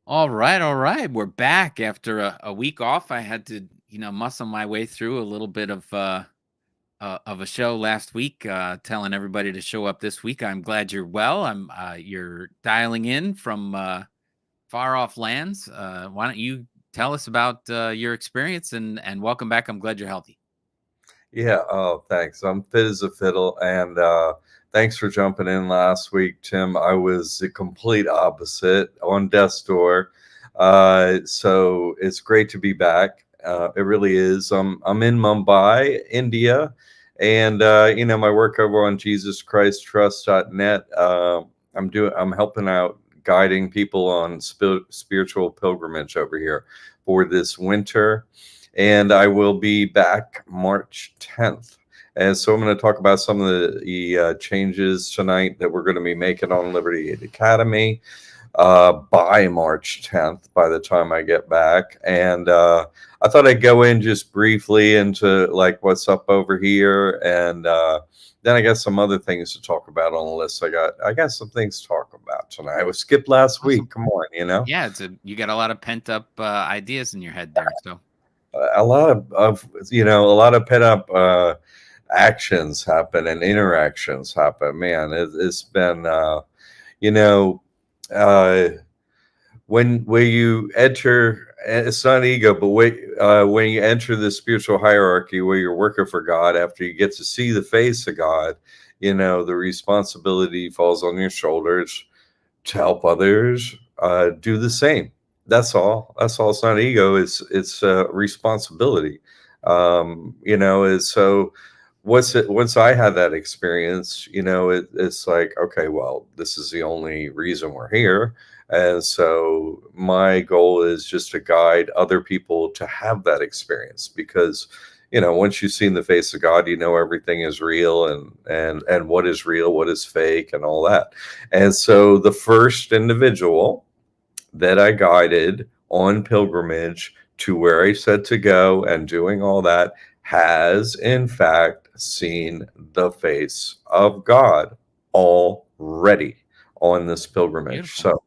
All right, all right. We're back after a week off. I had to, muscle my way through a little bit of a show last week, telling everybody to show up this week. I'm glad you're well. You're dialing in from far off lands. Why don't you tell us about your experience and welcome back. I'm glad you're healthy. Yeah, oh, thanks. I'm fit as a fiddle, and thanks for jumping in last week, Tim. I was the complete opposite on death's door, so it's great to be back. It really is. I'm in Mumbai, India, and my work over on JesusChristTrust.net. I'm helping out, guiding people on spiritual pilgrimage over here for this winter, and I will be back March 10th. And so I'm going to talk about some of the changes tonight that we're going to be making on Liberty Aid Academy by March 10th, by the time I get back. And I thought I'd go in just briefly into like what's up over here, and then I got some other things to talk about on the list. I got some things to talk about tonight. I was skipped last week. Come on, Yeah, you got a lot of pent up ideas in your head there. So a lot of a lot of pent up actions happen and interactions happen. Man, it's been uh, when you enter, it's not ego, but when you enter the spiritual hierarchy where you're working for God, after you get to see the face of God, the responsibility falls on your shoulders to help others do the same. That's all. It's not ego. It's responsibility. Is so. Once I had that experience, it's like, okay, well, this is the only reason we're here, and so my goal is just to guide other people to have that experience, because once you've seen the face of God, everything is real, and what is real, what is fake, and all that. And so the first individual that I guided on pilgrimage to where I said to go and doing all that has in fact seen the face of God already on this pilgrimage. beautiful. So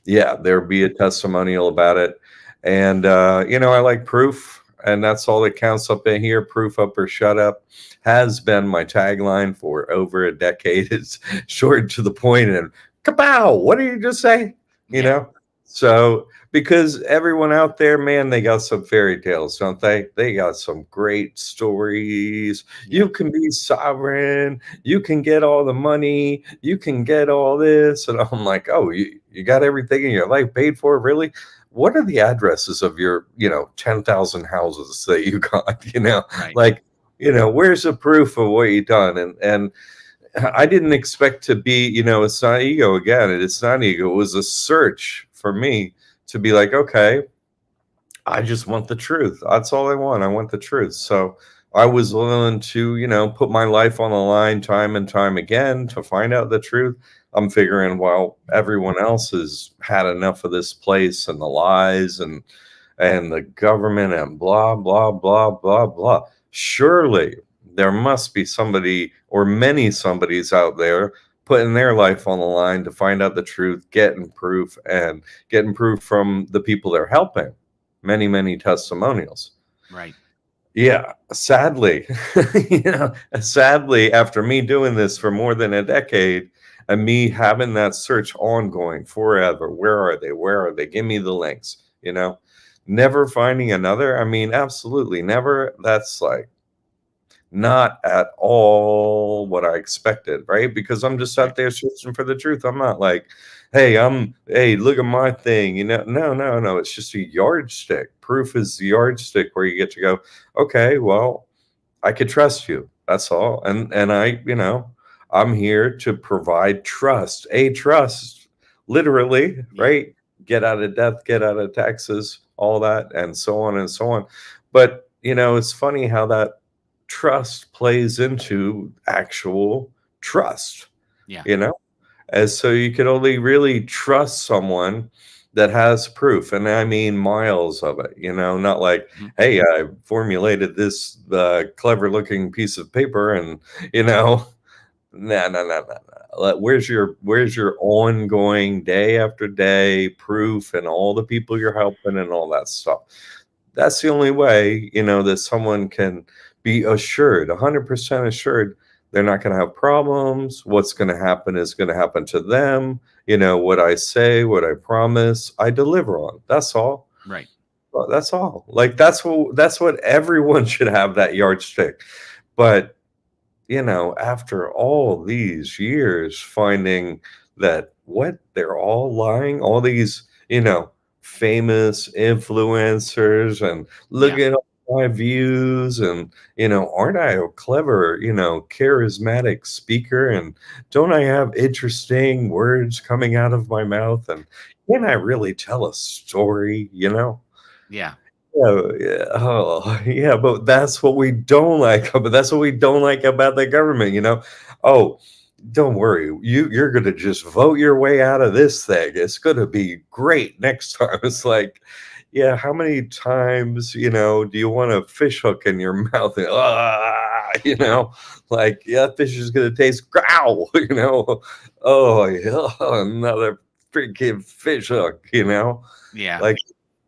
yeah, there'll be a testimonial about it. And I like proof, and that's all that counts up in here. Proof up or shut up has been my tagline for over a decade. It's short to the point, and kapow, what did you just say? So because everyone out there, man, they got some fairy tales, don't they? They got some great stories. You can be sovereign, you can get all the money, you can get all this. And I'm like, oh, you got everything in your life paid for, really? What are the addresses of your 10,000 houses that you got? Right. Like, where's the proof of what you've done? And I didn't expect to be, it's not ego again. It's not ego. It was a search for me to be like, okay, I just want the truth. That's all I want. I want the truth. So I was willing to, put my life on the line time and time again to find out the truth. I'm figuring, well, everyone else has had enough of this place and the lies and the government and blah, blah, blah, blah, blah. Surely there must be somebody or many somebodies out there putting their life on the line to find out the truth, getting proof from the people they're helping. Many, many testimonials. Right. Yeah, sadly, after me doing this for more than a decade and me having that search ongoing forever, where are they? Where are they? Give me the links, never finding another. I mean, absolutely never. That's like not at all what I expected, right? Because I'm just out there searching for the truth. I'm not like, hey, look at my thing. No. It's just a yardstick. Proof is the yardstick where you get to go, okay, well, I could trust you. That's all. And I'm here to provide trust, literally, right? Get out of death, get out of taxes, all that, and so on and so on. But, it's funny how that trust plays into actual trust. Yeah. And so you can only really trust someone that has proof, and I mean miles of it, not like, Mhm. hey, I formulated this clever looking piece of paper, and you know no, no, no, no, no. Where's your ongoing day after day proof and all the people you're helping and all that stuff? That's the only way, that someone can be assured, 100% assured they're not going to have problems. What's going to happen is going to happen to them. What I say, what I promise, I deliver on. That's all. Right. Well, that's all. Like that's what everyone should have, that yardstick. But after all these years, finding that what they're all lying, all these, famous influencers, and look Yeah. at all my views, and aren't I a clever, charismatic speaker, and don't I have interesting words coming out of my mouth, and can I really tell a story? Yeah. Oh, yeah. Oh, yeah, but that's what we don't like. But that's what we don't like about the government. Oh, don't worry. You're gonna just vote your way out of this thing. It's gonna be great next time. It's like, yeah, how many times, do you want a fish hook in your mouth? And, like, yeah, fish is gonna taste growl, Oh, yeah, another freaking fish hook. Yeah. Like,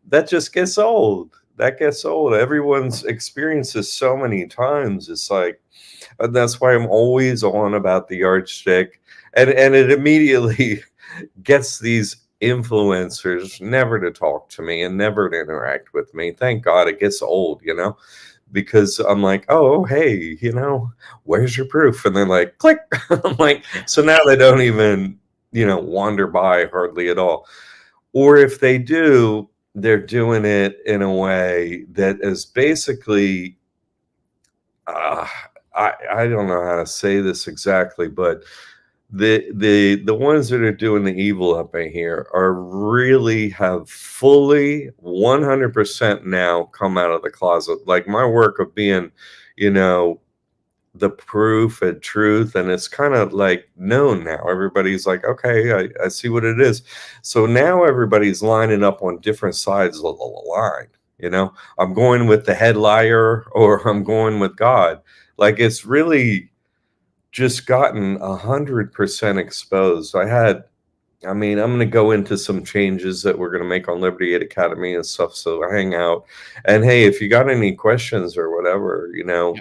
that just gets old. That gets old. Everyone's experienced this so many times. It's like, and that's why I'm always on about the yardstick, and it immediately gets these influencers never to talk to me and never to interact with me. Thank God it gets old, because I'm like, oh, hey, where's your proof? And they're like, click. I'm like, so now they don't even, wander by hardly at all. Or if they do, they're doing it in a way that is basically, uh, I don't know how to say this exactly, but the ones that are doing the evil up in here are really have fully 100% now come out of the closet. Like my work of being, you know, the proof and truth, and it's kind of like known now. Everybody's like, okay, I see what it is. So now everybody's lining up on different sides of the line. I'm going with the head liar, or I'm going with God. Like, it's really just gotten 100% exposed. I mean, I'm going to go into some changes that we're going to make on Liberty Aid Academy and stuff. So hang out. And hey, if you got any questions or whatever, Yep.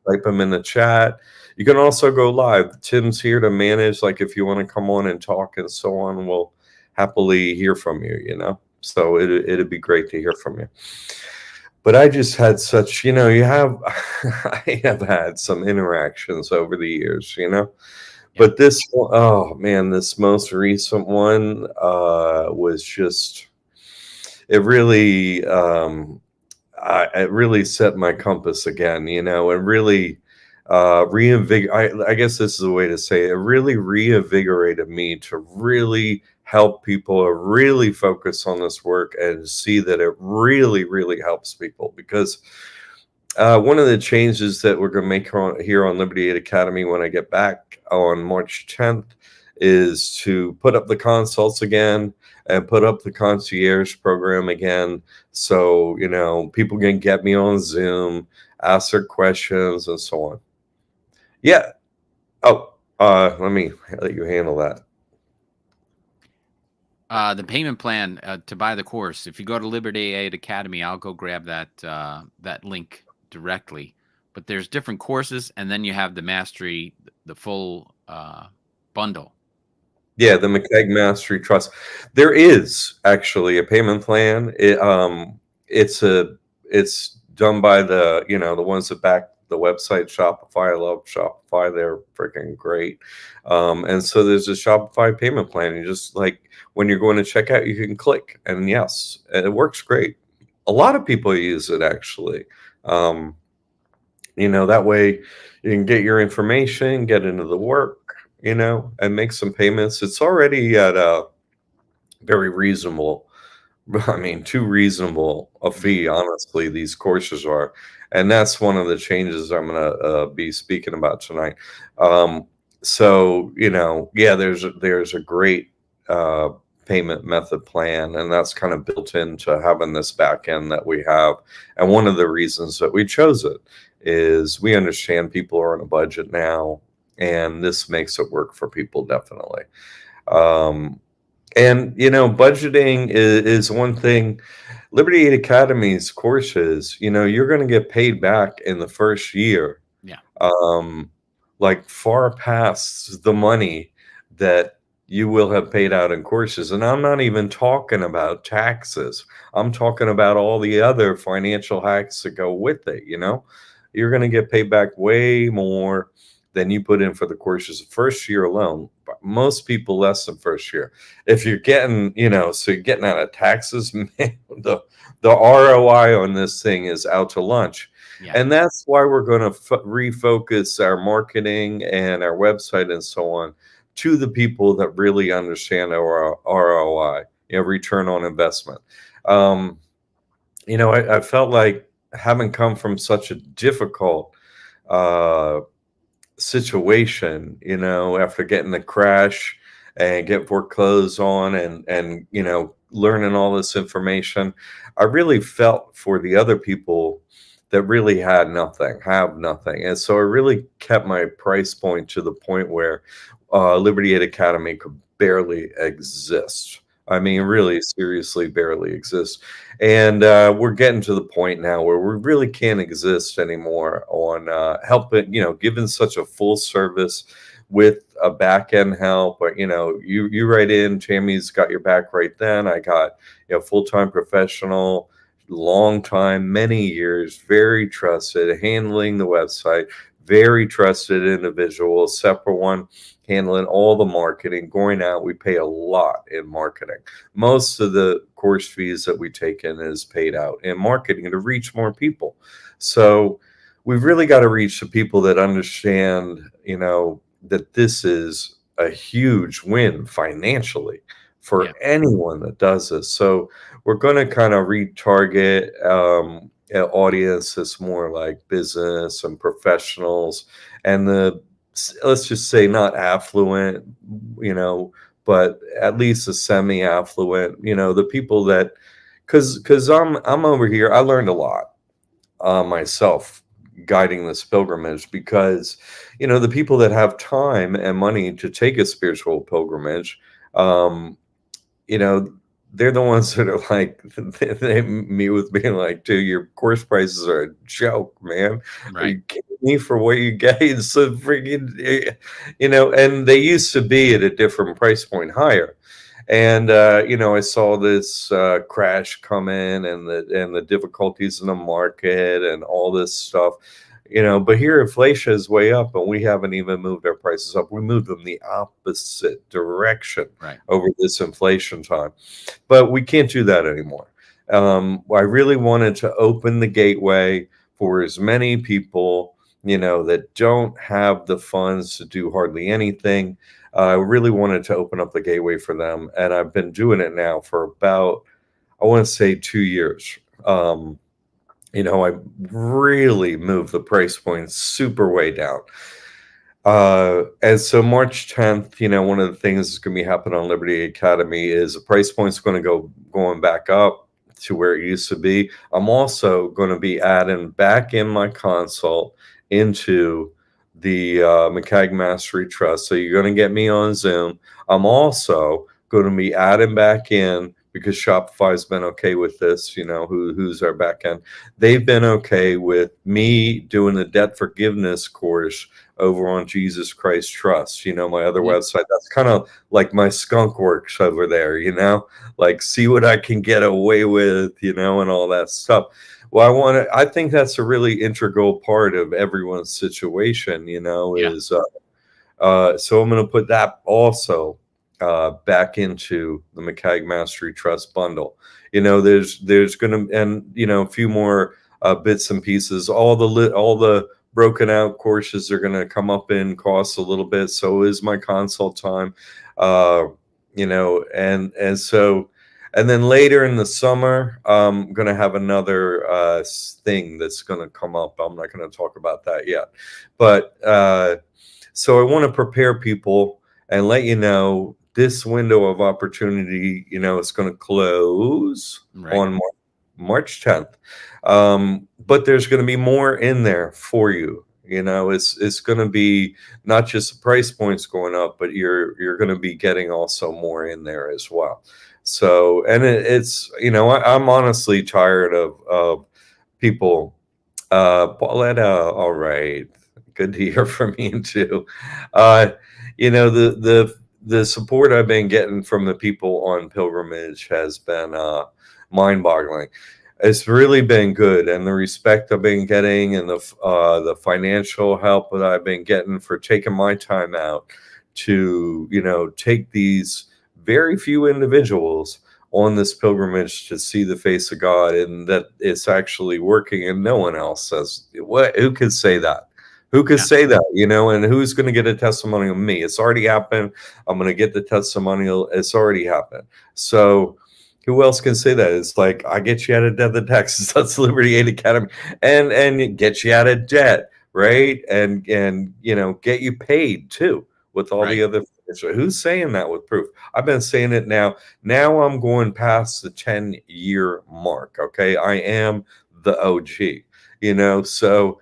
type them in the chat. You can also go live. Tim's here to manage. Like, if you want to come on and talk and so on, we'll happily hear from you. So it'd be great to hear from you. But I just had such, I have had some interactions over the years. Yep. But this one, oh man, this most recent one was just, it really, it really set my compass again, and really I guess this is a way to say it. It really reinvigorated me to really help people, really focus on this work and see that it really, really helps people. Because one of the changes that we're going to make here on Liberty Aid Academy when I get back on March 10th is to put up the consults again and put up the concierge program again. So, people can get me on Zoom, ask their questions, and so on. Yeah. Oh, let me let you handle that. The payment plan to buy the course. If you go to Liberty Aid Academy, I'll go grab that link directly. But there's different courses, and then you have the mastery, the full bundle. Yeah, the McKeag Mastery Trust. There is actually a payment plan. It's done by the ones that back the website Shopify. I love Shopify. They're freaking great. And so there's a Shopify payment plan. You just, like, when you're going to checkout, you can click, and yes, it works great. A lot of people use it actually. That way you can get your information, get into the work, and make some payments. It's already at a very reasonable, I mean, too reasonable a fee, honestly, these courses are. And that's one of the changes I'm going to be speaking about tonight. So, yeah, there's a great payment method plan, and that's kind of built into having this back end that we have. And one of the reasons that we chose it is we understand people are on a budget now, and this makes it work for people definitely. And budgeting is one thing. Liberty Aid Academy's courses, you're going to get paid back in the first year, Yeah. like far past the money that you will have paid out in courses. And I'm not even talking about taxes. I'm talking about all the other financial hacks that go with it. You're going to get paid back way more than you put in for the courses the first year alone. But most people less than first year. If you're getting, so you're getting out of taxes, man, the ROI on this thing is out to lunch. Yeah. And that's why we're going to refocus our marketing and our website and so on to the people that really understand our ROI, return on investment. I felt like having come from such a difficult situation, after getting the crash and get foreclosed on and learning all this information, I really felt for the other people that really have nothing. And so I really kept my price point to the point where Liberty Aid Academy could barely exist. I mean, really seriously barely exist. And we're getting to the point now where we really can't exist anymore on helping, given such a full service with a back end help. But, you write in, Tammy's got your back right then. I got, full-time professional, long time, many years, very trusted, handling the website, very trusted individual, separate one, handling all the marketing, going out. We pay a lot in marketing. Most of the course fees that we take in is paid out in marketing to reach more people. So we've really got to reach the people that understand, that this is a huge win financially for anyone that does this. So we're going to kind of retarget an audience that's more like business and professionals, and let's just say not affluent, but at least a semi-affluent, the people that, because I'm over here, I learned a lot myself guiding this pilgrimage, because the people that have time and money to take a spiritual pilgrimage, they're the ones that are like, they meet with me like, dude, your course prices are a joke, man. Are you kidding me for what you get? It's so freaking, and they used to be at a different price point higher. And, I saw this crash come in, and the difficulties in the market and all this stuff. But here inflation is way up, and we haven't even moved our prices up. We moved them the opposite direction over this inflation time. But we can't do that anymore. I really wanted to open the gateway for as many people, that don't have the funds to do hardly anything. I really wanted to open up the gateway for them. And I've been doing it now for about, I want to say 2 years. I really moved the price point super way down. And so March 10th, one of the things that's going to be happening on Liberty Academy is the price point's going to going back up to where it used to be. I'm also going to be adding back in my consult into the McCagg Mastery Trust. So you're going to get me on Zoom. I'm also going to be adding back in, because Shopify's been okay with this, who's our back end. They've been okay with me doing the debt forgiveness course over on Jesus Christ Trust, my other website. That's kind of like my skunk works over there, like see what I can get away with, and all that stuff. Well, I think that's a really integral part of everyone's situation, is so I'm going to put that also back into the McCagg Mastery Trust bundle. There's going to, and a few more bits and pieces. All the broken out courses are going to come up in cost a little bit. So is my consult time, and so, and then later in the summer, I'm going to have another thing that's going to come up. I'm not going to talk about that yet, but so I want to prepare people and let you know this window of opportunity, it's going to close Right. on March 10th. But there's going to be more in there for you. It's going to be not just the price points going up, but you're going to be getting also more in there as well. So, and it's I'm honestly tired of people. Pauletta, all right, good to hear from you too. Uh, the support I've been getting from the people on pilgrimage has been mind-boggling. It's really been good, and the respect I've been getting, and the financial help that I've been getting for taking my time out to take these very few individuals on this pilgrimage to see the face of God, and that it's actually working, and no one else says what. Who could say that? Who could Yeah. say that? And who's going to get a testimonial of me? It's already happened. I'm going to get the testimonial. It's already happened. So who else can say that? It's like, I get you out of debt and taxes. That's Liberty Aid Academy, and get you out of debt, right? And get you paid too with all Right. the other. Who's saying that with proof? I've been saying it now. Now I'm going past the 10-year mark. Okay, I am the OG. So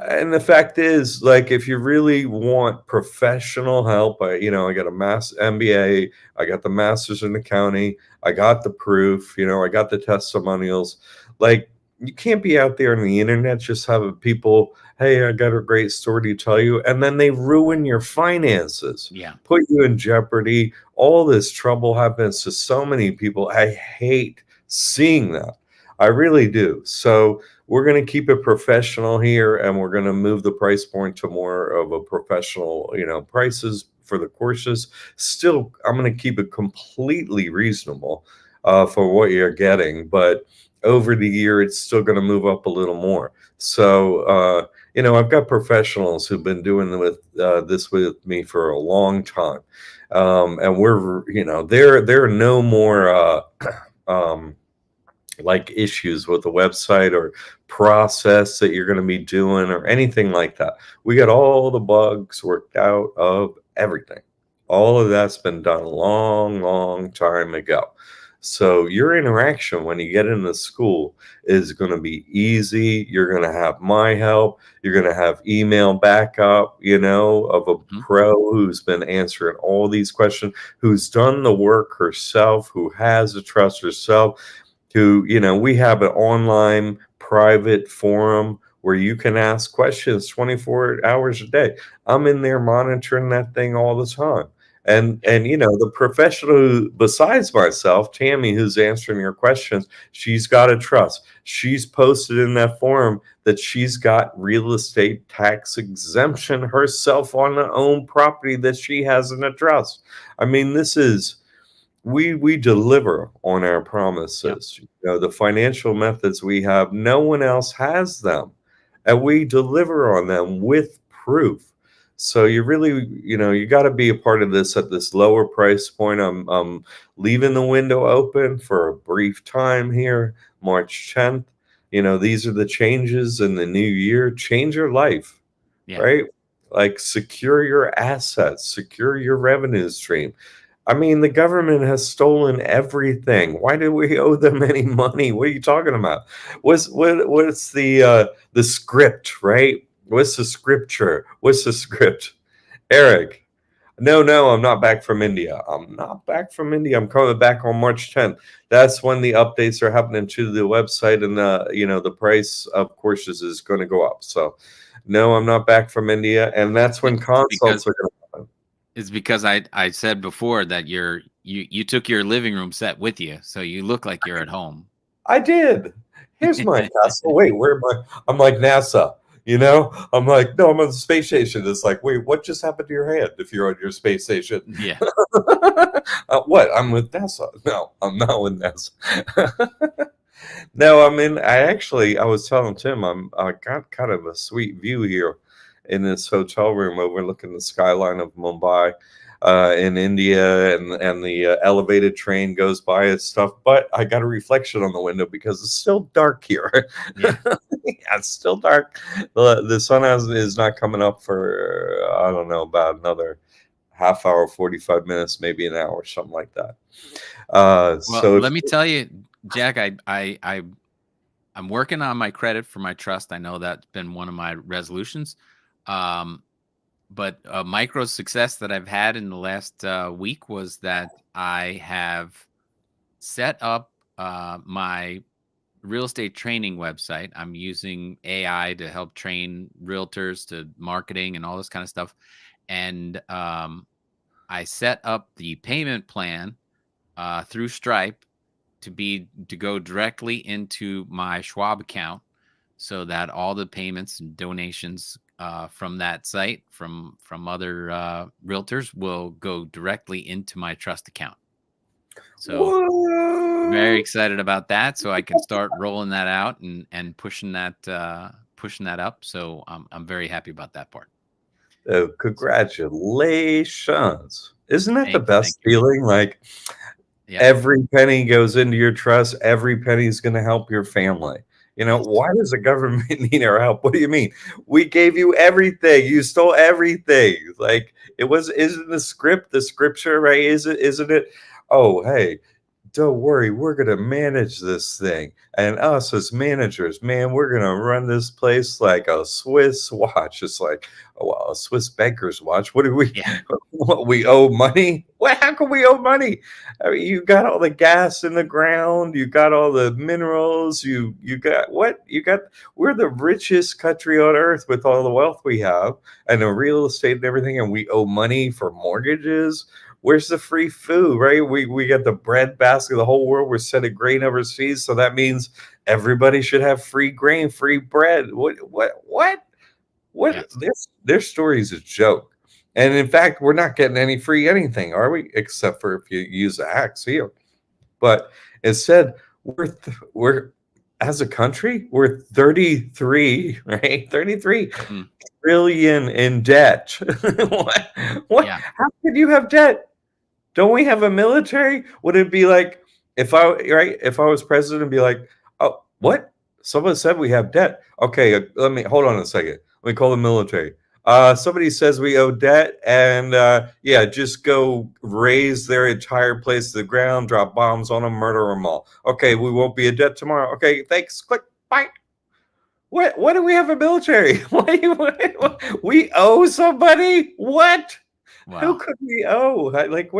and the fact is, like, if you really want professional help, I got a MBA, I got the master's in accounting, I got the proof, I got the testimonials. Like, you can't be out there on the internet just having people, hey, I got a great story to tell you, and then they ruin your finances, Yeah. put you in jeopardy. All this trouble happens to so many people. I hate seeing that. I really do. So we're going to keep it professional here, and we're going to move the price point to more of a professional, prices for the courses. Still, I'm going to keep it completely reasonable for what you're getting, but over the year, it's still going to move up a little more. So, I've got professionals who've been doing this with me for a long time, and we're, there are no more. Like issues with the website or process that you're going to be doing or anything like that. We got all the bugs worked out of everything. All of that's been done a long, long time ago. So your interaction when you get into school is going to be easy. You're going to have my help. You're going to have email backup, of a Mhm. pro who's been answering all these questions, who's done the work herself, who has the trust herself, who, we have an online private forum where you can ask questions 24 hours a day. I'm in there monitoring that thing all the time. And the professional besides myself, Tammy, who's answering your questions, she's got a trust. She's posted in that forum that she's got real estate tax exemption herself on her own property that she has in a trust. I mean, this is, we deliver on our Yep. promises. The financial methods we have, no one else has them, and we deliver on them with proof. So you really, you got to be a part of this at this lower price point. I'm leaving the window open for a brief time here, March 10th. These are the changes in the new year. Change your life, Yeah. right? Like, secure your assets, secure your revenue stream. I mean, the government has stolen everything. Why do we owe them any money? What are you talking about? What's the script, right? What's the scripture? What's the script? Eric, no, I'm not back from India. I'm not back from India. I'm coming back on March 10th. That's when the updates are happening to the website, and the price of courses is going to go up. So, no, I'm not back from India, and that's when It's because consults are going to happen. it's because I said before that you took your living room set with you, so you look like you're at home. I did. Here's my castle. Wait, where am I? I'm like NASA. I'm like, no, I'm on the space station. It's like, wait, what just happened to your hand if you're on your space station? Yeah. What? I'm with NASA. No, I'm not with NASA. No, I was telling Tim, I got kind of a sweet view here in this hotel room overlooking the skyline of Mumbai, in India, and the elevated train goes by and stuff. But I got a reflection on the window because it's still dark here. Yeah. Yeah, it's still dark. The sun is not coming up for, I don't know, about another half hour, 45 minutes, maybe an hour, something like that. Well, So if let me tell you, Jack, I'm working on my credit for my trust. I know that's been one of my resolutions. Um, but a micro success that I've had in the last week was that I have set up my real estate training website. I'm using AI to help train realtors to marketing and all this kind of stuff. And I set up the payment plan through Stripe to go directly into my Schwab account, so that all the payments and donations from that site from other realtors will go directly into my trust account. So very Whoa. excited about that. So I can start rolling that out and pushing that up. So I'm very happy about that part. Oh, congratulations. Isn't that the Thank best you. feeling? Like Yeah. every penny goes into your trust, every penny is going to help your family. Yes. Why does the government need our help? What do you mean? We gave you everything. You stole everything. Like isn't the script, the scripture, right? Isn't it? Oh, hey, don't worry, we're going to manage this thing. And us as managers, man, we're going to run this place like a Swiss watch. It's like, oh, well, a Swiss banker's watch. What do we, Yeah. what, we owe money? What, how can we owe money? I mean, you got all the gas in the ground. You got all the minerals. You got what? We're the richest country on earth with all the wealth we have and the real estate and everything. And we owe money for mortgages. Where's the free food, right? We got the bread basket of the whole world. We're sending grain overseas, so that means everybody should have free grain, free bread. What? Yes. Their story is a joke. And in fact, we're not getting any free anything, are we? Except for if you use the axe here. But instead, we're as a country, we're 33, right? 33 Mm, trillion in debt. What? yeah. How could you have debt? Don't we have a military? Would it be like if I was president and be like, oh, what? Someone said we have debt. Okay, let me hold on a second. Let me call the military. Somebody says we owe debt, and yeah, just go raise their entire place to the ground, drop bombs on them, murder them all. Okay, we won't be in debt tomorrow. Okay, thanks. Click. Bye. What do we have a military? We owe somebody? What? Who Wow. could we owe? Like,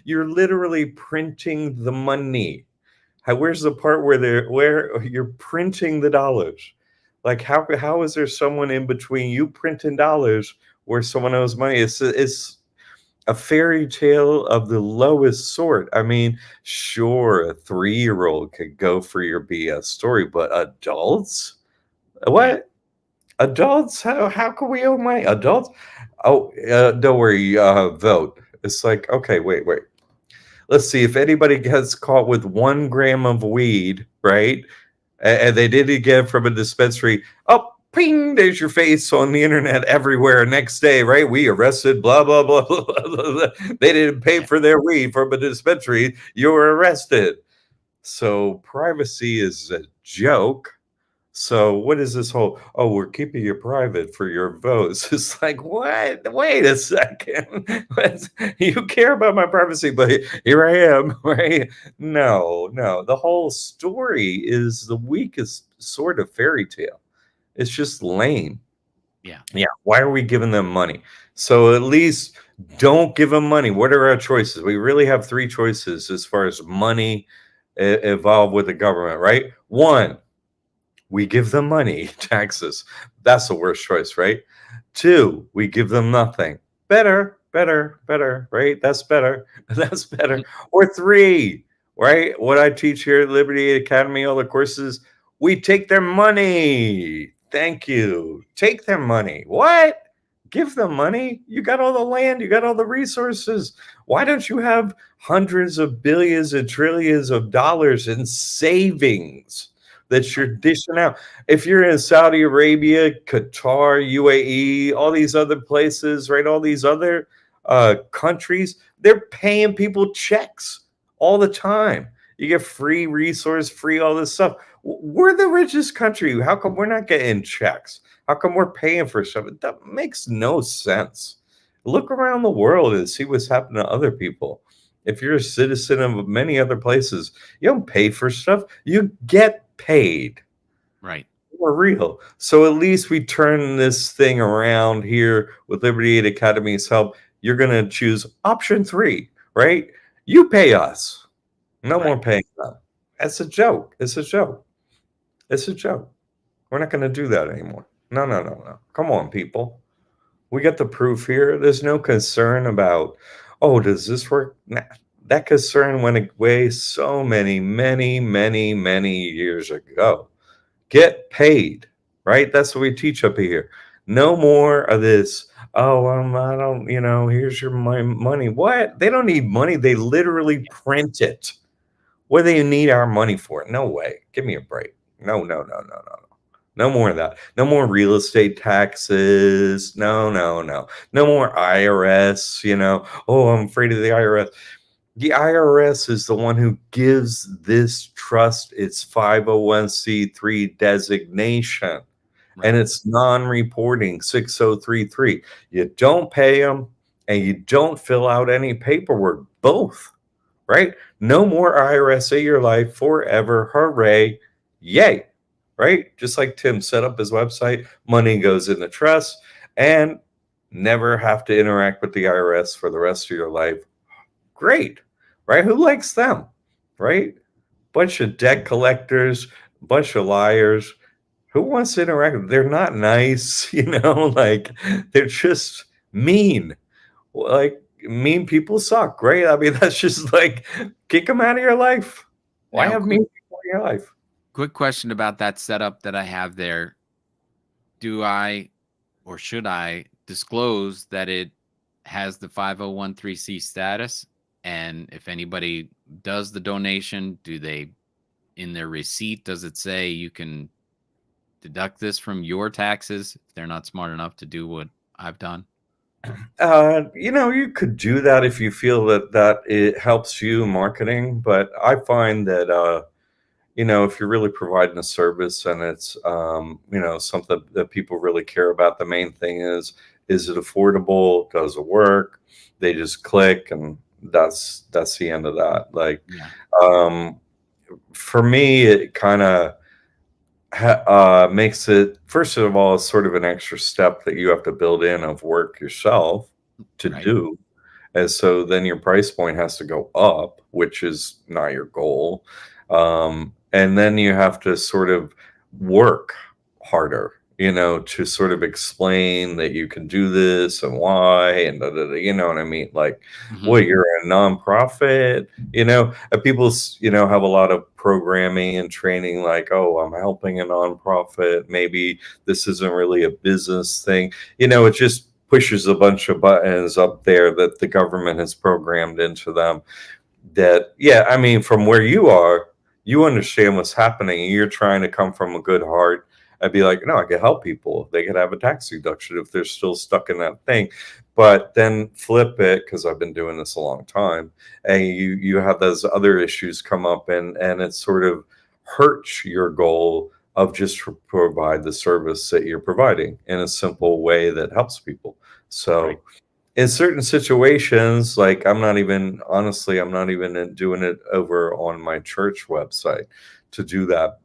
you're literally printing the money. Where's the part where you're printing the dollars? Like, how is there someone in between you printing dollars where someone owes money? It's a fairy tale of the lowest sort. I mean, sure, a 3-year-old could go for your BS story, but adults? Yeah. What? Adults? How can we owe money? Adults? Oh, don't worry. Vote. It's like, okay, wait. Let's see if anybody gets caught with 1 gram of weed, right? And they didn't get it from a dispensary. Oh, ping! There's your face on the internet everywhere. Next day, right? We arrested. Blah blah blah. Blah, blah, blah. They didn't pay Yeah. for their weed from a dispensary. You were arrested. So privacy is a joke. So what is this whole, oh, we're keeping you private for your votes? It's like, what? Wait a second. You care about my privacy, but here I am, right? No. The whole story is the weakest sort of fairy tale. It's just lame. Yeah. Yeah. Why are we giving them money? So at least don't give them money. What are our choices? We really have 3 choices as far as money involved with the government, right? 1, we give them money, taxes. That's the worst choice, right? 2, we give them nothing. Better, right? That's better. That's better. Mhm. Or 3, right? What I teach here at Liberty Academy, all the courses, we take their money. Thank you. Take their money. What? Give them money. You got all the land, you got all the resources. Why don't you have hundreds of billions and trillions of dollars in savings that you're dishing out? If you're in Saudi Arabia, Qatar, UAE, all these other places, right? All these other countries, they're paying people checks all the time. You get free resource, free all this stuff. We're the richest country. How come we're not getting checks? How come we're paying for stuff? That makes no sense. Look around the world and see what's happening to other people. If you're a citizen of many other places, you don't pay for stuff, you get paid. Right. We're real. So at least we turn this thing around here with Liberty Aid Academy's help. You're going to choose option 3, right? You pay us. No more Right. paying them. That's a joke. It's a joke. It's a joke. We're not going to do that anymore. No, no, no, no. Come on, people. We got the proof here. There's no concern about, oh, does this work? Nah, that concern went away so many years ago. Get paid, right? That's what we teach up here. No more of this. Oh, I don't, here's my money. What? They don't need money. They literally print it. What do you need our money for? No way. Give me a break. No, no, no, no, no, no. No more of that. No more real estate taxes. No, no, no. No more IRS. Oh, I'm afraid of the IRS. The IRS is the one who gives this trust its 501(c)(3) designation, and Right. it's non-reporting 6033. You don't pay them, and you don't fill out any paperwork. Both, right? No more IRS in your life forever. Hooray. Yay. Right? Just like Tim set up his website, money goes in the trust, and never have to interact with the IRS for the rest of your life. Great, right? Who likes them, right? Bunch of debt collectors, bunch of liars. Who wants to interact? They're not nice, like they're just mean. Like mean people suck. Great. I mean, that's just like kick them out of your life. Why Now, have mean people in your life? quick question about that setup that I have there. Do I or should I disclose that it has the 5013C status? And if anybody does the donation, do they, in their receipt, does it say you can deduct this from your taxes if they're not smart enough to do what I've done? You could do that if you feel that it helps you marketing, but I find that if you're really providing a service and it's something that people really care about, the main thing is it affordable? Does it work? They just click, and that's the end of that. Like, Yeah. um, for me, it kind of makes it, first of all, sort of an extra step that you have to build in of work yourself to Right. do. And so then your price point has to go up, which is not your goal. And then you have to sort of work harder, to sort of explain that you can do this and why, and you know what I mean? Like, Hmm. well, you're a nonprofit, people, have a lot of programming and training, like, oh, I'm helping a nonprofit. Maybe this isn't really a business thing. It just pushes a bunch of buttons up there that the government has programmed into them. That, yeah, I mean, from where you are, you understand what's happening, and you're trying to come from a good heart. I'd be like, no, I could help people. They could have a tax deduction if they're still stuck in that thing. But then flip it, because I've been doing this a long time, and you have those other issues come up, and it sort of hurts your goal of just to provide the service that you're providing in a simple way that helps people. Right. So in certain situations, like, I'm not even doing it over on my church website to do that.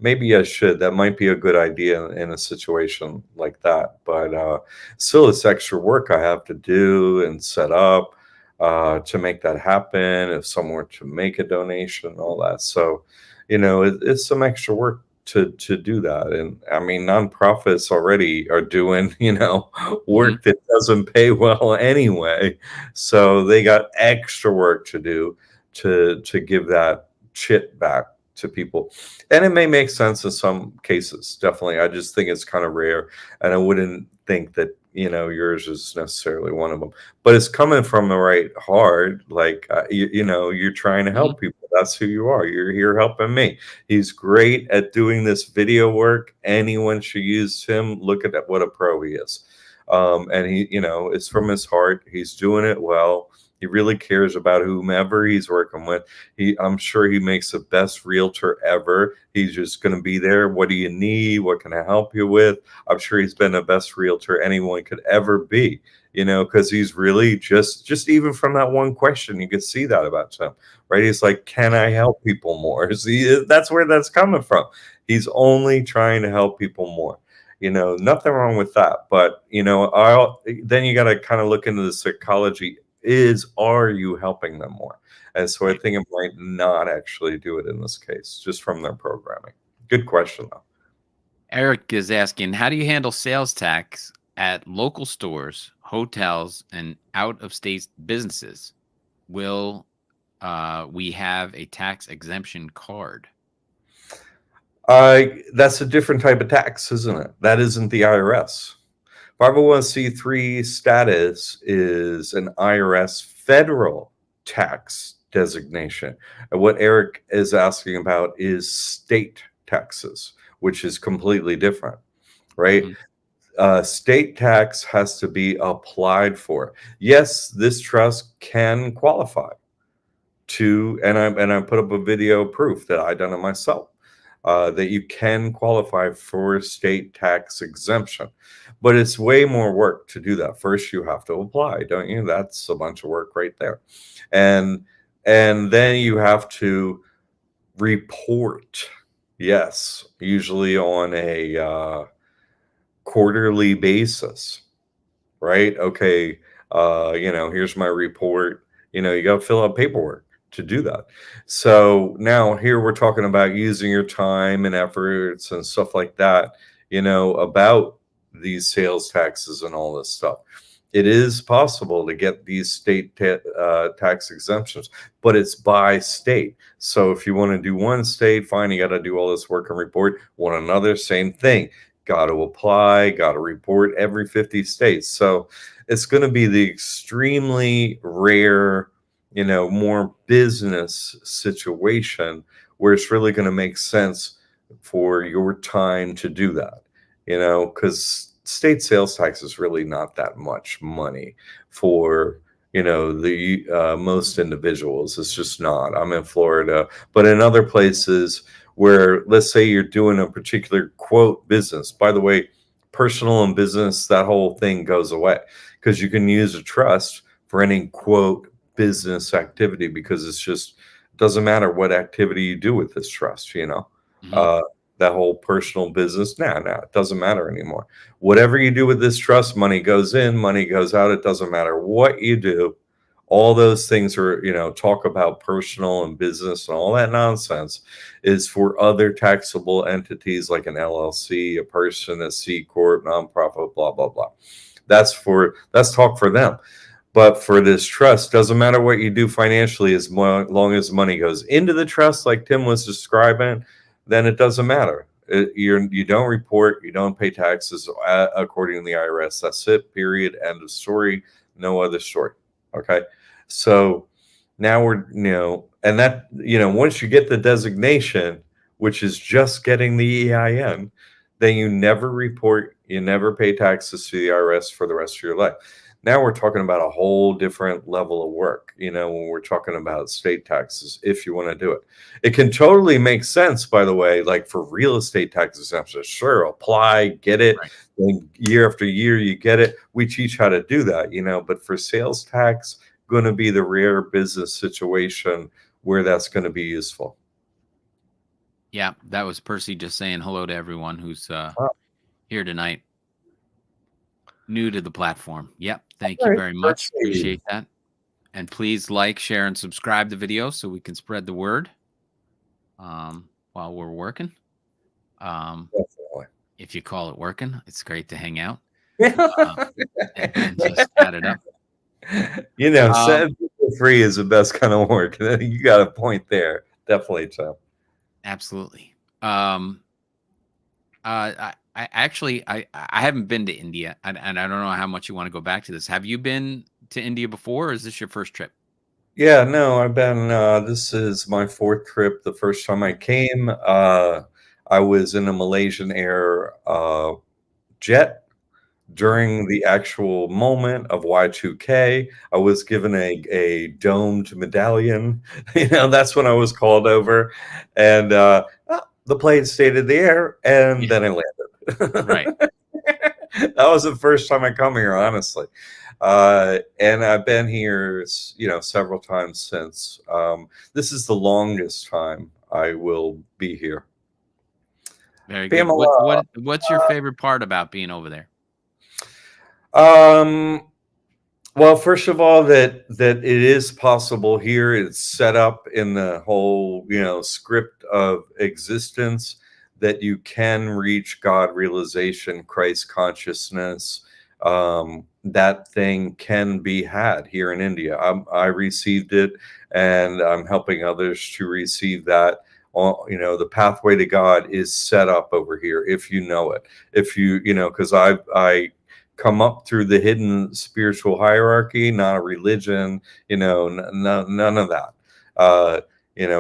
Maybe I should. That might be a good idea in a situation like that. But still, it's extra work I have to do and set up to make that happen. If someone were to make a donation and all that, so it's some extra work to do that. And I mean, nonprofits already are doing Hmm. work that doesn't pay well anyway, so they got extra work to do to give that chit back to people. And it may make sense in some cases, definitely. I just think it's kind of rare, and I wouldn't think that yours is necessarily one of them. But it's coming from the right heart. Like, you're trying to Hmm. help people. That's who you are. You're here helping me. He's great at doing this video work. Anyone should use him. Look at that, what a pro he is. And he, it's from his heart. He's doing it well. He really cares about whomever he's working with. I'm sure he makes the best realtor ever. He's just going to be there. What do you need? What can I help you with? I'm sure he's been the best realtor anyone could ever be. because he's really just even from that one question, you could see that about him, right? He's like, can I help people more? See, that's where that's coming from. He's only trying to help people more. Nothing wrong with that. But, then you got to kind of look into the psychology. Are you helping them more? And so I Right. think it might not actually do it in this case, just from their programming. Good question, though. Eric is asking, how do you handle sales tax at local stores, hotels, and out of state businesses? Will we have a tax exemption card? That's a different type of tax, isn't it? That isn't the IRS. 501c3 status is an IRS federal tax designation. And what Eric is asking about is state taxes, which is completely different, right? Mhm. State tax has to be applied for. Yes, this trust can qualify to, and I put up a video proof that I done it myself, that you can qualify for state tax exemption, but it's way more work to do that. First, you have to apply, don't you? That's a bunch of work right there, and then you have to report. Yes, usually on a quarterly basis, right? Okay, here's my report. You got to fill out paperwork to do that. So now here we're talking about using your time and efforts and stuff like that, about these sales taxes and all this stuff. It is possible to get these state tax exemptions, but it's by state. So if you want to do one state, fine, you got to do all this work and report. Want another, same thing. Got to apply, got to report every 50 states. So it's going to be the extremely rare, more business situation where it's really going to make sense for your time to do that, because state sales tax is really not that much money for, the most individuals. It's just not. I'm in Florida, but in other places where, let's say you're doing a particular quote business, by the way, personal and business, that whole thing goes away because you can use a trust for any quote business activity, because it's just doesn't matter what activity you do with this trust, Mhm. uh, that whole personal business. Nah, it doesn't matter anymore. Whatever you do with this trust, money goes in, money goes out. It doesn't matter what you do. All those things are, talk about personal and business and all that nonsense is for other taxable entities like an LLC, a person, a C corp, nonprofit, blah blah blah. That's talk for them. But for this trust, doesn't matter what you do financially, as long as money goes into the trust, like Tim was describing, then it doesn't matter. You don't report, you don't pay taxes according to the IRS. That's it. Period. End of story. No other story. Okay. So now we're, and that, once you get the designation, which is just getting the EIN, then you never report, you never pay taxes to the IRS for the rest of your life. Now we're talking about a whole different level of work, when we're talking about state taxes, if you want to do it. It can totally make sense, by the way, like for real estate tax exemptions. Sure, apply, get it. Right. And year after year, you get it. We teach how to do that, but for sales tax, going to be the rare business situation where that's going to be useful. Yeah, that was Percy just saying hello to everyone who's Wow. here tonight. New to the platform. Yep. Thank All you right, very much. Percy. Appreciate that. And please like, share, and subscribe the video so we can spread the word while we're working. Definitely. If you call it working, it's great to hang out Yeah. and just chat it up. Um, Setting people free is the best kind of work. You got a point there. Definitely, so. Absolutely. I actually I haven't been to India, and I don't know how much you want to go back to this. Have you been to India before, or is this your first trip? Yeah, no, I've been, this is my fourth trip. The first time I came, I was in a Malaysian Air jet during the actual moment of Y2K. I was given a domed medallion. That's when I was called over, and the plane stayed in the air, and Yeah, then I landed. right. That was the first time I come here, honestly. And I've been here, several times since. This is the longest time I will be here. Very good. Pamela, What's your favorite part about being over there? um, well, first of all, that it is possible here. It's set up in the whole, script of existence that you can reach God realization, Christ consciousness. That thing can be had here in India. I received it, and I'm helping others to receive that. The pathway to God is set up over here if you know it. If because I come up through the hidden spiritual hierarchy, not a religion, none of that.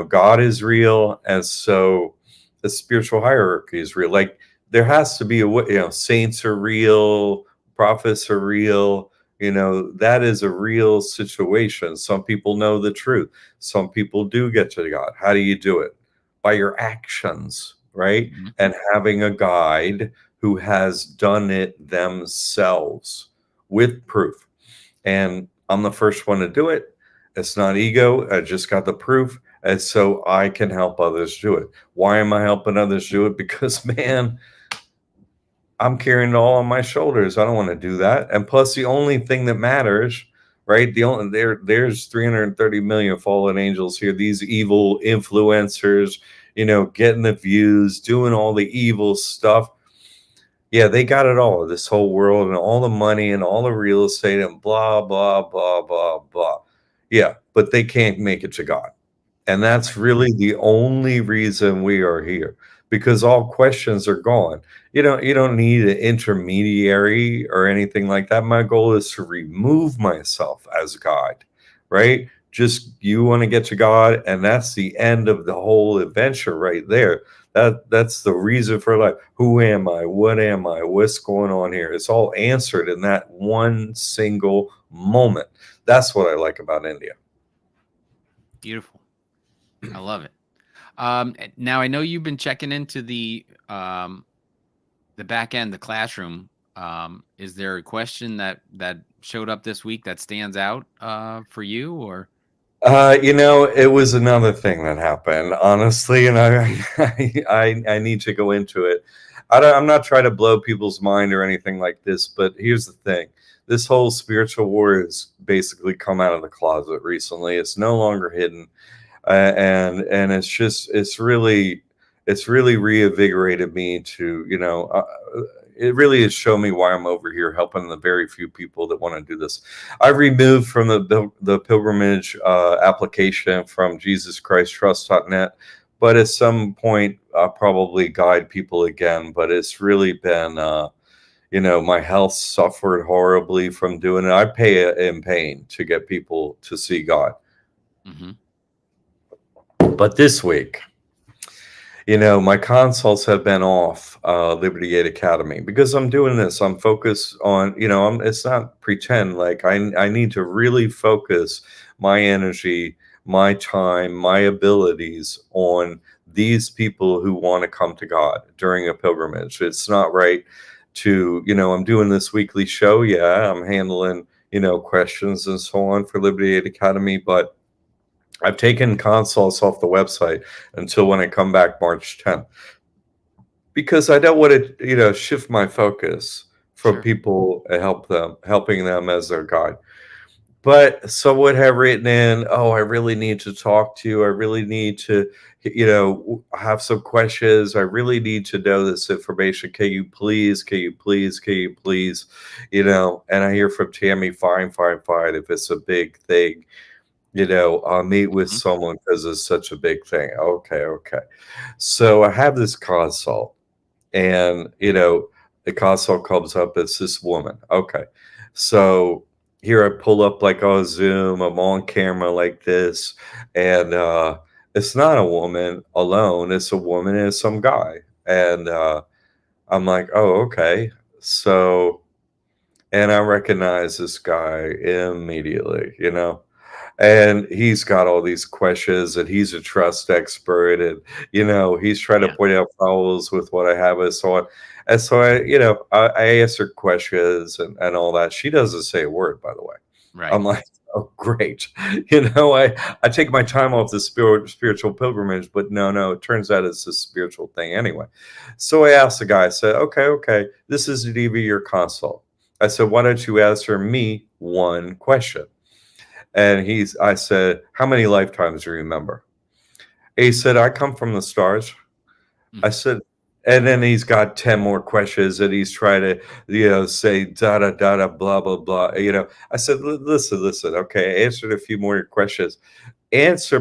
God is real. And so the spiritual hierarchy is real. Like there has to be saints are real, prophets are real. That is a real situation. Some people know the truth. Some people do get to God. How do you do it? By your actions, right? Mhm. And having a guide who has done it themselves with proof. And I'm the first one to do it. It's not ego. I just got the proof. And so I can help others do it. Why am I helping others do it? Because, man, I'm carrying it all on my shoulders. I don't want to do that. And plus, the only thing that matters, right? There's 330 million fallen angels here. These evil influencers, getting the views, doing all the evil stuff. Yeah, they got it all, this whole world and all the money and all the real estate and blah, blah, blah, blah, blah. Yeah, but they can't make it to God. And that's Right. really the only reason we are here, because all questions are gone. You don't need an intermediary or anything like that. My goal is to remove myself as God, right? Just you want to get to God, and that's the end of the whole adventure right there. That's the reason for life. Who am I? What am I? What's going on here? It's all answered in that one single moment. That's what I like about India. Beautiful. I love it. Now I know you've been checking into the back end, the classroom. Is there a question that showed up this week that stands out for you, or? It was another thing that happened, honestly, and I need to go into it. I'm not trying to blow people's mind or anything like this, but here's the thing: this whole spiritual war has basically come out of the closet recently. It's no longer hidden, and it's really reinvigorated me to it really has shown me why I'm over here helping the very few people that want to do this. I removed from the pilgrimage application from JesusChristTrust.net, but at some point I'll probably guide people again. But it's really been my health suffered horribly from doing it. I pay in pain to get people to see God. Mm-hmm. But this week, my consults have been off Liberty Gate Academy because I'm doing this. I'm focused on, it's not pretend. Like I need to really focus my energy, my time, my abilities on these people who want to come to God during a pilgrimage. It's not right to, I'm doing this weekly show. Yeah, I'm handling, questions and so on for Liberty Gate Academy, but I've taken consults off the website until when I come back March 10th, because I don't want to, shift my focus from Sure. people and helping them as their guide. But someone have written in, oh, I really need to talk to you. I really need to, have some questions. I really need to know this information. Can you please, can you please, can you please, and I hear from Tammy, fine, fine, fine. If it's a big thing, I'll meet with Mhm. someone because it's such a big thing. Okay, okay. So I have this consult, and the consult comes up. It's this woman. Okay, so here I pull up like on Zoom. I'm on camera like this, and it's not a woman alone. It's a woman and some guy, and I'm like, oh, okay. So, and I recognize this guy immediately. And he's got all these questions, and he's a trust expert, and he's trying to Yeah. point out flaws with what I have and so on. And so I asked her questions and all that. She doesn't say a word, by the way. Right. I'm like, oh, great. I take my time off the spiritual pilgrimage, but no, it turns out it's a spiritual thing anyway. So I asked the guy, I said, okay, this is your consult. I said, why don't you answer me one question? And I said, how many lifetimes do you remember? He said, I come from the stars. I Mhm. said, and then he's got 10 more questions and he's trying to, say da da da da blah blah blah. I said, listen, okay, I answered a few more questions.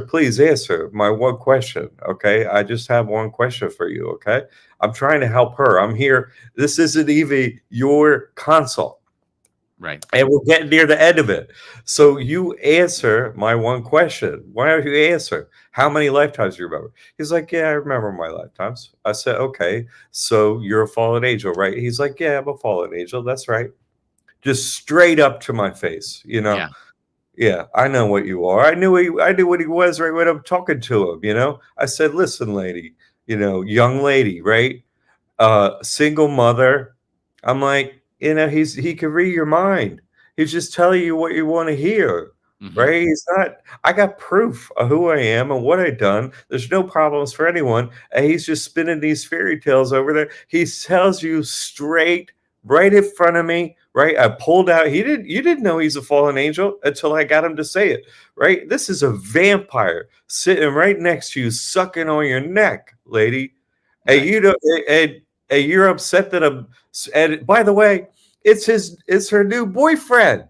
Please answer my one question. Okay. I just have one question for you. Okay. I'm trying to help her. I'm here. This isn't even your consult. Right. And we're getting near the end of it. So you answer my one question. Why don't you answer? How many lifetimes do you remember? He's like, yeah, I remember my lifetimes. I said, okay, so you're a fallen angel, right? He's like, yeah, I'm a fallen angel. That's right. Just straight up to my face. Yeah. Yeah, I know what you are. I knew what he was right when I'm talking to him. I said, listen, lady, young lady, right? Single mother. I'm like, he can read your mind. He's just telling you what you want to hear, Hmm. right? He's not. I got proof of who I am and what I've done. There's no problems for anyone, and he's just spinning these fairy tales over there. He tells you straight, right in front of me, right? I pulled out. You didn't know he's a fallen angel until I got him to say it, right? This is a vampire sitting right next to you, sucking on your neck, lady. And Right. you know, and you're upset that and by the way, it's her new boyfriend.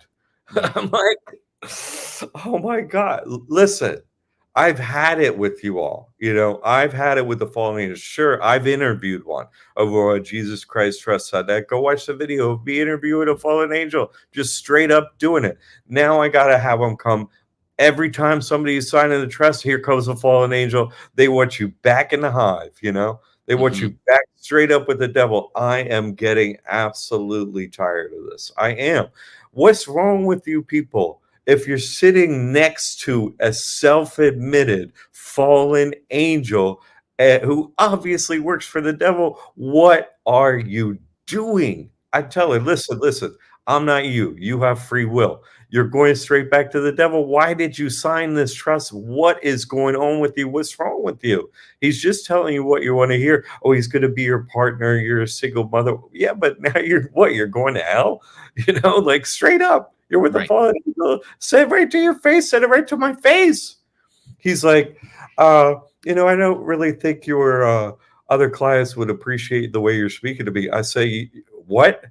Mm. I'm like, oh my God. Listen, I've had it with you all. I've had it with the fallen angels. Sure, I've interviewed one over on Jesus Christ Trust Side. Go watch the video of me interviewing a fallen angel, just straight up doing it. Now I gotta have them come every time somebody is signing the trust. Here comes a fallen angel. They want you back in the hive. They want Hmm. you back straight up with the devil. I am getting absolutely tired of this. I am. What's wrong with you people? If you're sitting next to a self-admitted fallen angel who obviously works for the devil, what are you doing? I tell her, Right. listen, I'm not you. You have free will. You're going straight back to the devil. Why did you sign this trust? What is going on with you? What's wrong with you? He's just telling you what you want to hear. Oh, he's going to be your partner. You're a single mother. Yeah, but now you're what? You're going to hell? Like straight up. You're with the Right. fallen angel. Say it right to your face. Said it right to my face. He's like, uh, I don't really think your other clients would appreciate the way you're speaking to me. I say, what?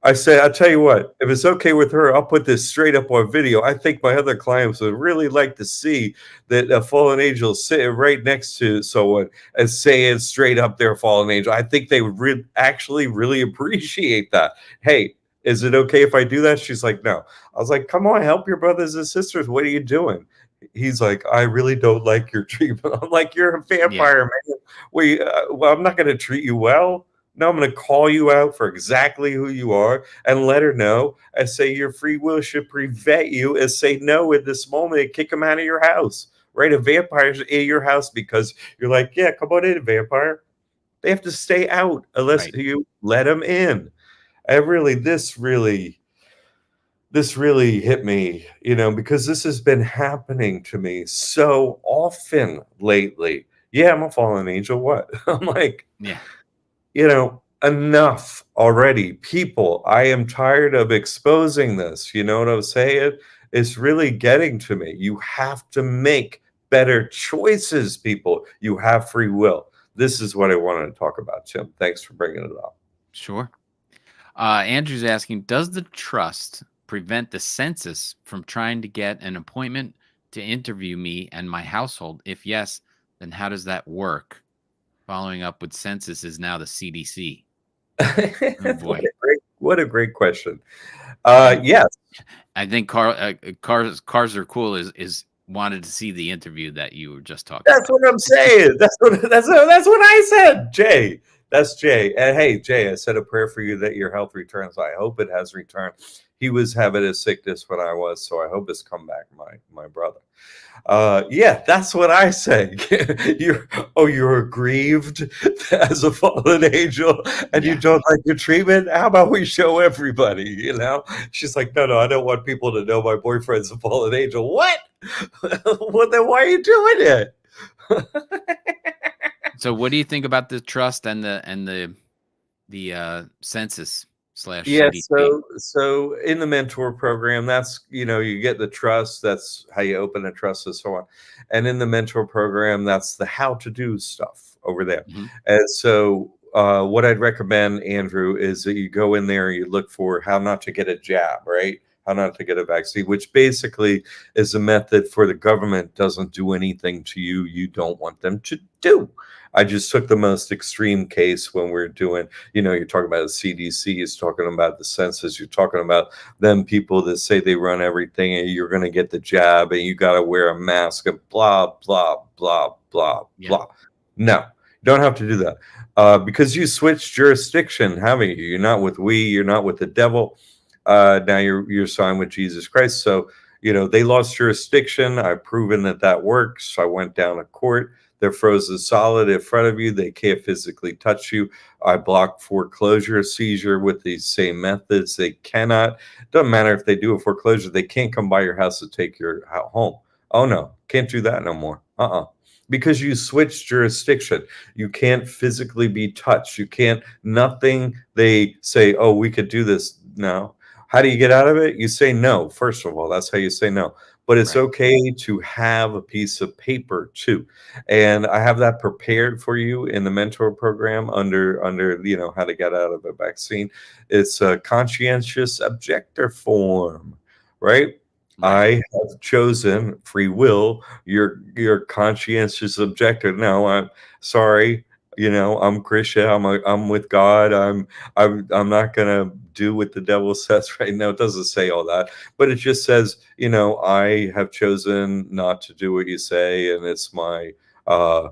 I say, I'll tell you what, if it's okay with her, I'll put this straight up on video. I think my other clients would really like to see that a fallen angel is sitting right next to someone and saying straight up they're a fallen angel. I think they would actually really appreciate that. Hey, is it okay if I do that? She's like, no. I was like, come on, help your brothers and sisters. What are you doing? He's like, I really don't like your treatment. I'm like, you're a Yeah. vampire, man. Well, I'm not going to treat you well. No, I'm going to call you out for exactly who you are and let her know and say your free will should prevent you and say no at this moment and kick him out of your house. Right? A vampire's in your house because you're like, yeah, come on in, vampire. They have to stay out unless Right. you let them in. And really, this really hit me, because this has been happening to me so often lately. Yeah, I'm a fallen angel. What? I'm like, Yeah. enough already. People, I am tired of exposing this. You know what I'm saying? It's really getting to me. You have to make better choices, people. You have free will. This is what I wanted to talk about, Tim. Thanks for bringing it up. Sure. Andrew's asking, does the trust prevent the census from trying to get an appointment to interview me and my household? If yes, then how does that work? Following up with census is now the CDC. Oh boy. What a great question. And Yes. I think cars are cool is wanted to see the interview that you were just talking That's about. what I'm saying. That's what I said, Jay. That's Jay. And hey, Jay, I said a prayer for you that your health returns. I hope it has returned. He was having a sickness when I was, so I hope it's come back, my brother. Yeah, that's what I say. You're aggrieved as a fallen angel, and you Yeah. don't like your treatment. How about we show everybody? She's like, no, I don't want people to know my boyfriend's a fallen angel. What? Well, then why are you doing it? So what do you think about the trust and the census slash Yeah, CDC? so in the mentor program, that's you get the trust, that's how you open a trust and so on. And in the mentor program, that's the how to do stuff over there. Mhm. And so what I'd recommend, Andrew, is that you go in there, you look for how not to get a jab, right? How not to get a vaccine, which basically is a method for the government doesn't do anything to you you don't want them to do. I just took the most extreme case when we're doing, you're talking about the CDC, you're talking about the census, you're talking about them people that say they run everything and you're going to get the jab and you got to wear a mask and blah, blah, blah, blah, Yeah. blah. No, you don't have to do that because you switched jurisdiction, haven't you? You're not with you're not with the devil. Now you're signed with Jesus Christ. So, they lost jurisdiction. I've proven that works. I went down to court. They're frozen solid in front of you. They can't physically touch you. I block foreclosure, seizure with these same methods. They cannot. Doesn't matter if they do a foreclosure. They can't come by your house to take your home. Oh no, can't do that no more. Because you switched jurisdiction. You can't physically be touched. You can't. Nothing. They say, oh, we could do this. No. How do you get out of it? You say no. First of all, that's how you say no. But it's Right. okay to have a piece of paper too. And I have that prepared for you in the mentor program under how to get out of a vaccine. It's a conscientious objector form, right? Right. I have chosen free will. Your conscientious objector. No, I'm sorry. I'm Christian. I'm with God. I'm not gonna do what the devil says right now. It doesn't say all that, but it just says, I have chosen not to do what you say, and it's my uh,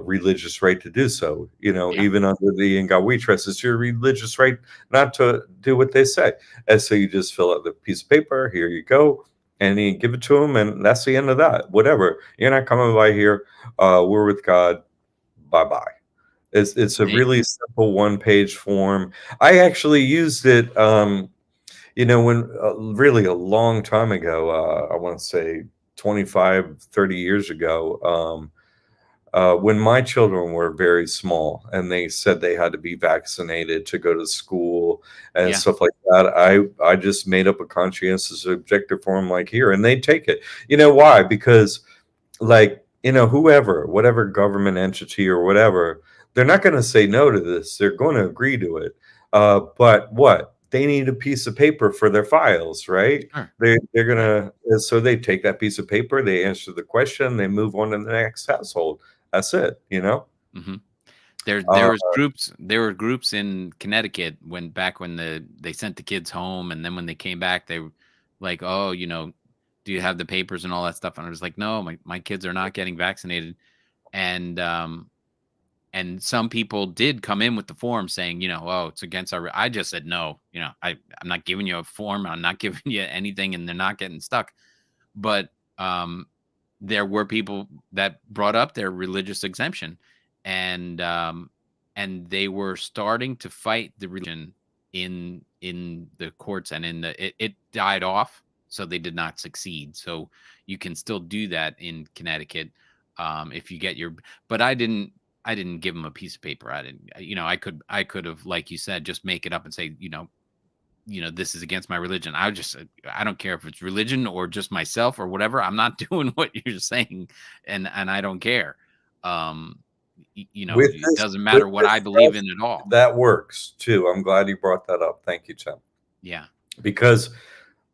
religious right to do so. Yeah. Even under the In God We Trust, it's your religious right not to do what they say. And so you just fill out the piece of paper. Here you go. And you give it to them, and that's the end of that. Whatever. You're not coming by here. We're with God. Bye bye. It's a Hey, really simple one-page form. I actually used it, when really a long time ago. I want to say 25, 30 years ago. When my children were very small and they said they had to be vaccinated to go to school and yeah. stuff like that, I just made up a conscientious objective form like here, and they take it. You know why? Because like whoever, whatever government entity or whatever, they're not going to say no to this. They're going to agree to it. But what they need a piece of paper for their files, right? Sure. They're Right. gonna, so they take that piece of paper, they answer the question, they move on to the next household. That's it. Mhm. uh, There were groups in Connecticut when they sent the kids home, and then when they came back, they were like, "Oh, do you have the papers and all that stuff?" And I was like, "No, my kids are not getting vaccinated." And and some people did come in with the form saying, "Oh, it's against our." I just said no. I'm not giving you a form. I'm not giving you anything, and they're not getting stuck. But there were people that brought up their religious exemption, and they were starting to fight the religion in the courts, and it died off, so they did not succeed. So you can still do that in Connecticut, if you get your. But I didn't give them a piece of paper. I didn't. I could have, like you said, just make it up and say, this is against my religion. I don't care if it's religion or just myself or whatever. I'm not doing what you're saying, and I don't care. Um, with it this doesn't with matter what this I believe trust, in at all. that works too. I'm glad you brought that up. Thank you, Tim. Yeah. Because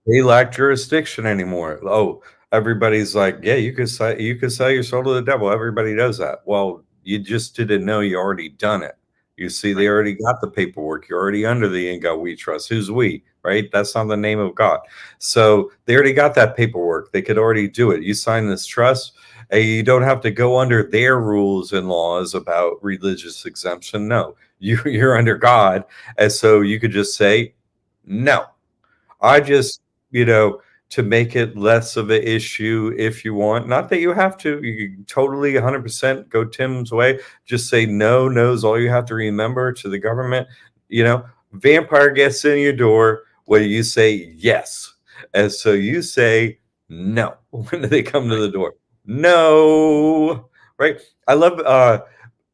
they lack jurisdiction anymore. Oh, everybody's like, yeah, you could sell your soul to the devil. Everybody does that. Well, you just didn't know you already done it. You see, they Right. already got the paperwork. You're already under the In God We Trust. Who's we? Right? That's not the name of God. So they already got that paperwork. They could already do it. You sign this trust. And you don't have to go under their rules and laws about religious exemption. No, you're under God, and so you could just say no. I just, you know, to make it less of an issue if you want, not that you have to, you can totally 100% go Tim's way. Just say no, no's all you have to remember to the government. You know, vampire gets in your door where you say yes. And so you say no when they come to Right. the door. No, right? I love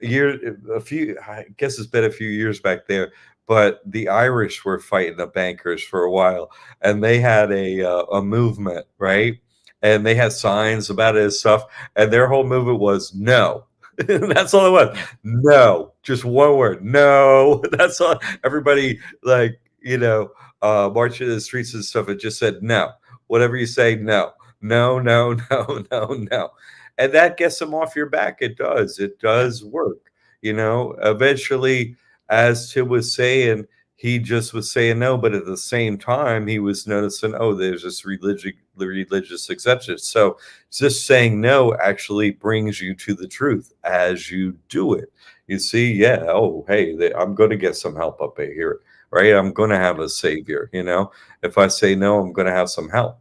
year a few I guess it's been a few years back there, but the Irish were fighting the bankers for a while, and they had a movement, right? And they had signs about it and stuff, and their whole movement was no. That's all it was. Yeah. No, just one word. No. That's all. Everybody like marching in the streets and stuff. It just said no. Whatever you say, no, no, no, no, no, no, and that gets them off your back. It does. It Yeah. does work. Eventually, as Tim was saying, he just was saying no, but at the same time, he was noticing, oh, there's this religious exemption. So just saying no actually brings you to the truth as you do it. You see, yeah, oh, hey, I'm going to get some help up here, right? I'm going to have a savior. If I say no, I'm going to have some help.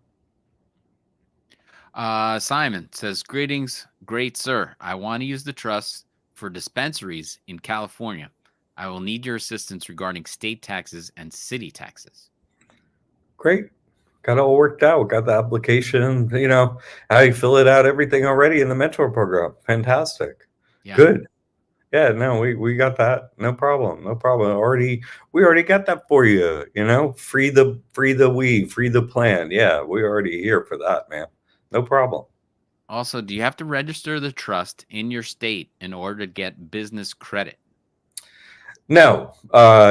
Simon says, "Greetings, great sir. I want to use the trust for dispensaries in California. I will need your assistance regarding state taxes and city taxes." Great. Got it all worked out. Got the application, how you fill it out, everything already in the mentor program. Fantastic. Yeah. Good. Yeah, no, we got that. No problem. No problem. We already got that for you, free the plan. Yeah, we already here for that, man. No problem. Also, do you have to register the trust in your state in order to get business credit? No,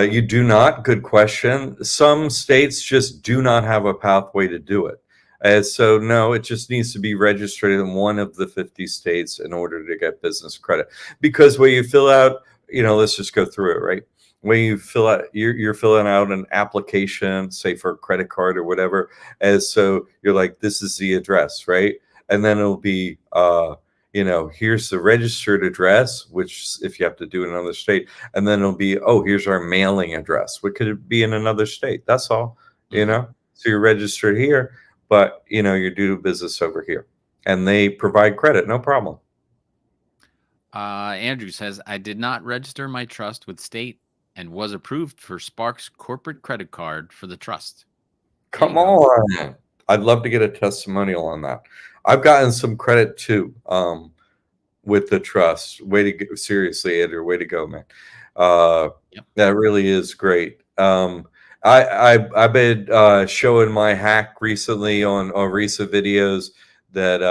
you do not. Good question. Some states just do not have a pathway to do it. So, no, it just needs to be registered in one of the 50 states in order to get business credit. Because when you fill out, let's just go through it, right? When you fill out, you're filling out an application, say for a credit card or whatever. As so, you're like, this is the address, right? And then it'll be, here's the registered address, which if you have to do in another state, and then it'll be, oh, here's our mailing address. What could it be in another state? That's all, Hmm. So you're registered here, but you're due to business over here, and they provide credit, no problem. Andrew says, "I did not register my trust with state and was approved for Spark's corporate credit card for the trust." There you Come go. on. I'd love to get a testimonial on that. I've gotten some credit too, with the trust. Way to go. Seriously, Andrew, way to go, man. Uh, Yep. that really is great. I've been showing my hack recently on recent videos that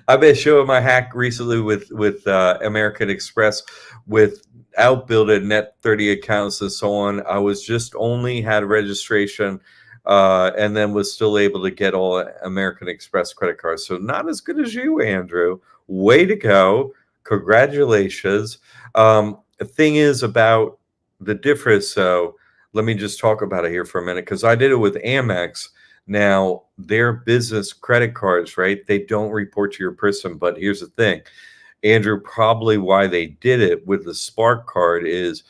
I've been showing my hack recently with American Express without building net 30 accounts and so on. I was just only had registration and then was still able to get all American Express credit cards. So not as good as you, Andrew. Way to go. Congratulations. The thing is about the difference. So let me just talk about it here for a minute because I did it with Amex. Now, their business credit cards, right? They don't report to your person. But here's the thing, Andrew, probably why they did it with the Spark card is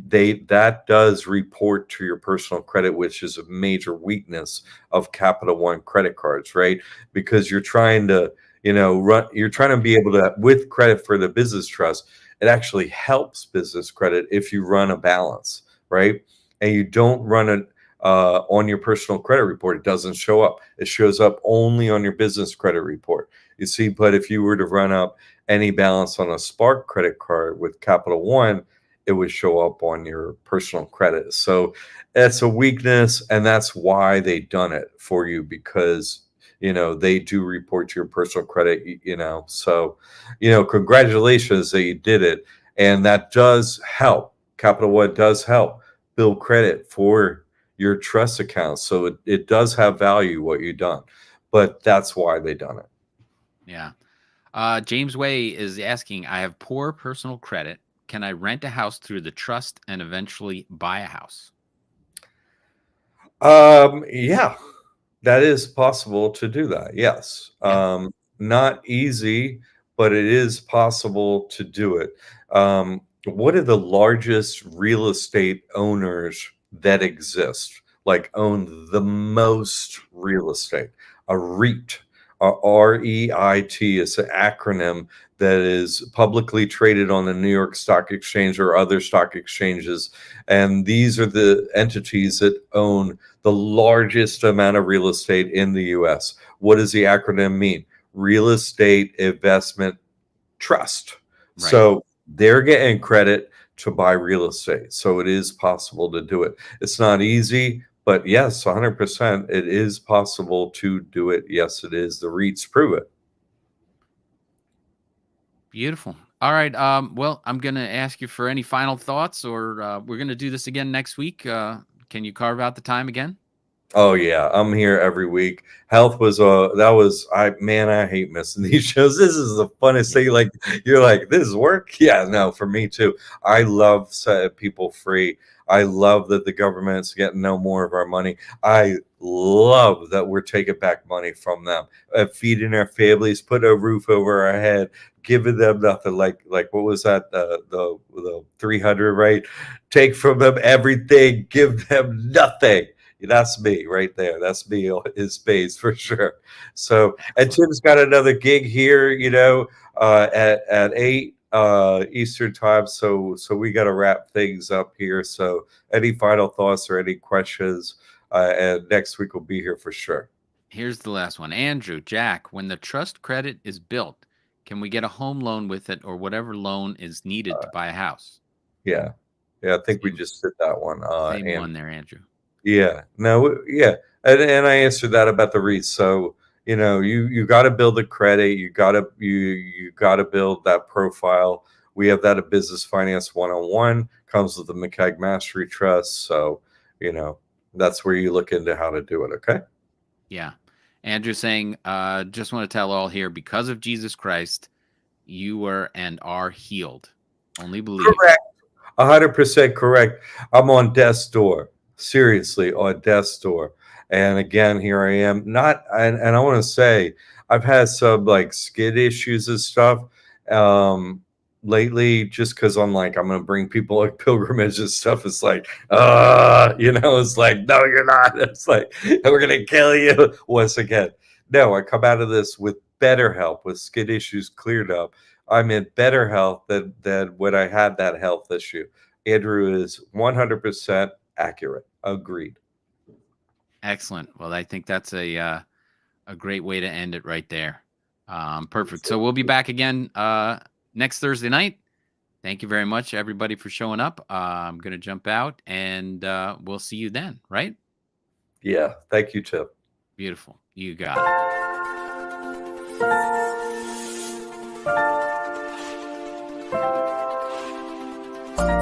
that does report to your personal credit, which is a major weakness of Capital One credit cards, right? Because you're trying to, you're trying to be able to, with credit for the business trust, it actually helps business credit if you run a balance, right? And you don't run it on your personal credit report. It doesn't show up. It shows up only on your business credit report. You see, but if you were to run up any balance on a Spark credit card with Capital One, it would show up on your personal credit. So that's a weakness, and that's why they done it for you because they do report to your personal credit. So congratulations that you did it, and that does help. Capital One does help build credit for your trust account, so it does have value what you've done, but that's why they done it. Yeah. James Way is asking, "I have poor personal credit. Can I rent a house through the trust and eventually buy a house?" Yeah, that is possible to do that. Yes. Yeah. Not easy, but it is possible to do it. what are the largest real estate owners that exist, like own the most real estate? A REIT, a REIT is an acronym that is publicly traded on the New York Stock Exchange or other stock exchanges. And these are the entities that own the largest amount of real estate in the US. What does the acronym mean? Real Estate Investment Trust. Right. So they're getting credit to buy real estate. So it is possible to do it. It's not easy, but yes, 100%, it is possible to do it. Yes, it is. The REITs prove it. Beautiful. All right. Well, I'm going to ask you for any final thoughts, or we're going to do this again next week. Can you carve out the time again? Oh yeah, I'm here every week. Health was I man, I hate missing these shows. This is the funnest Yeah. thing. Like you're like, this is work? Yeah, no, for me too. I love setting people free. I love that the government's getting no more of our money. I love that we're taking back money from them, feeding our families, putting a roof over our head, giving them nothing. Like what was that? The 300, right? Take from them everything, give them nothing. That's me right there. That's me in space for sure. So, and Excellent. Tim's got another gig here, at 8 Eastern time. So we got to wrap things up here. So, any final thoughts or any questions? And next week we'll be here for sure. Here's the last one. Andrew, Jack, when the trust credit is built, can we get a home loan with it or whatever loan is needed to buy a house? Yeah, yeah. I think we Same, just did that one. same And one there, Andrew. yeah, no, yeah, and I answered that about the REITs. So you got to build the credit. You got to build that profile. We have that at Business Finance 101. Comes with the McCagg Mastery Trust. So that's where you look into how to do it. Okay. Yeah. Andrew saying, just want to tell all here, because of Jesus Christ, you were and are healed. Only believe. Correct. 100% correct. I'm on death's door. Seriously, on death's door. And again, here I am. Not, and I want to say, I've had some like skid issues and stuff lately, just because I'm like, I'm going to bring people like pilgrimage and stuff. It's like, it's like, no, you're not. It's like, we're going to kill you once again. No, I come out of this with better help, with skid issues cleared up. I'm in better health than when I had that health issue. Andrew is 100% accurate. Agreed. Excellent. Well, I think that's a great way to end it right there. Perfect. So we'll be back again next Thursday night. Thank you very much, everybody, for showing up. I'm going to jump out, and we'll see you then, right? Yeah. Thank you, Tim. Beautiful. You got it.